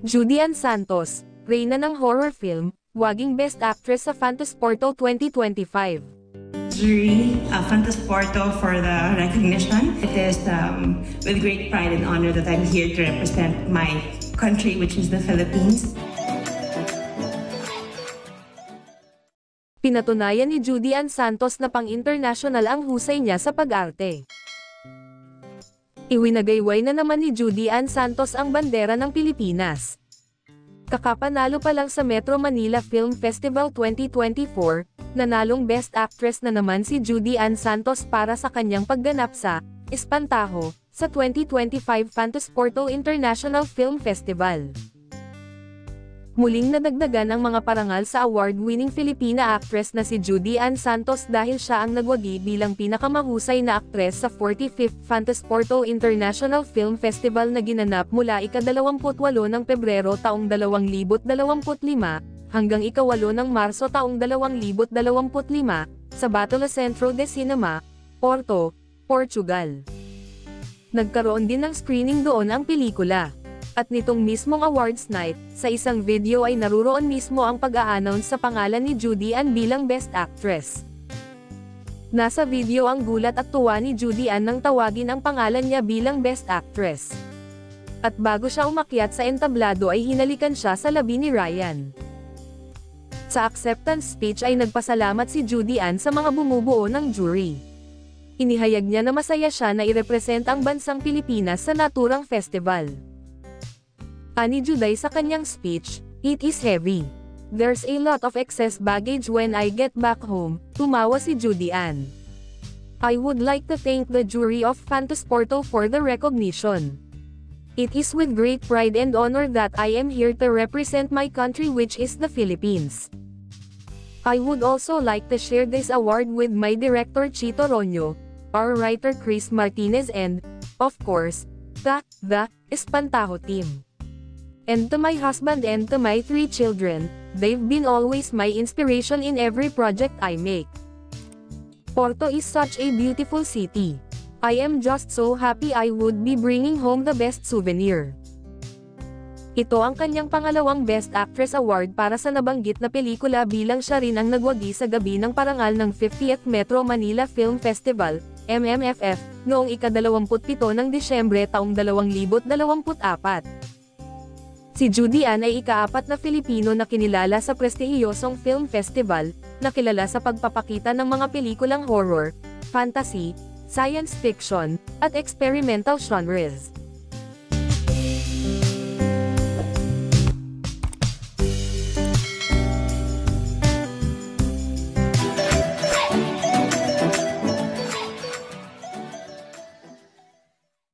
Judy Ann Santos, reyna ng horror film, waging Best Actress sa Fantasporto 2025. Jury, Fantasporto for the recognition. It is with great pride and honor that I'm here to represent my country, which is the Philippines. Pinatunayan ni Judy Ann Santos na pang-international ang husay niya sa pag-arte. Iwinagayway na naman ni Judy Ann Santos ang bandera ng Pilipinas. Kakapanalo pa lang sa Metro Manila Film Festival 2024, nanalong Best Actress na naman si Judy Ann Santos para sa kanyang pagganap sa Espantajo sa 2025 Fantasporto International Film Festival. Muling nadagdagan ang mga parangal sa award-winning Filipina actress na si Judy Ann Santos dahil siya ang nagwagi bilang pinakamahusay na aktres sa 45th Fantasporto International Film Festival na ginanap mula ika-28 ng Pebrero taong 2025 hanggang ika-8 ng Marso taong 2025 sa Battle Centro de Cinema, Porto, Portugal. Nagkaroon din ng screening doon ang pelikula. At nitong mismong awards night, sa isang video ay naruroon mismo ang pag-a-announce sa pangalan ni Judy Ann bilang Best Actress. Nasa video ang gulat at tuwa ni Judy Ann nang tawagin ang pangalan niya bilang Best Actress. At bago siya umakyat sa entablado ay hinalikan siya sa labi ni Ryan. Sa acceptance speech ay nagpasalamat si Judy Ann sa mga bumubuo ng jury. Inihayag niya na masaya siya na irepresent ang bansang Pilipinas sa naturang festival. Ani Juday sa kanyang speech, "It is heavy. There's a lot of excess baggage when I get back home," tumawa si Judy Ann. "I would like to thank the jury of Fantasporto for the recognition. It is with great pride and honor that I am here to represent my country, which is the Philippines. I would also like to share this award with my director Chito Ronyo, our writer Chris Martinez and, of course, the Espantajo team. And to my husband and to my 3 children, they've been always my inspiration in every project I make. Porto is such a beautiful city. I am just so happy I would be bringing home the best souvenir." Ito ang kanyang pangalawang Best Actress Award para sa nabanggit na pelikula bilang siya rin ang nagwagi sa gabi ng parangal ng 50th Metro Manila Film Festival, MMFF, noong ika-27 ng Disyembre taong 2024. Si Judy Ann ay ika-4 na Filipino na kinilala sa prestihiyosong film festival, na kilala sa pagpapakita ng mga pelikulang horror, fantasy, science fiction, at experimental genres.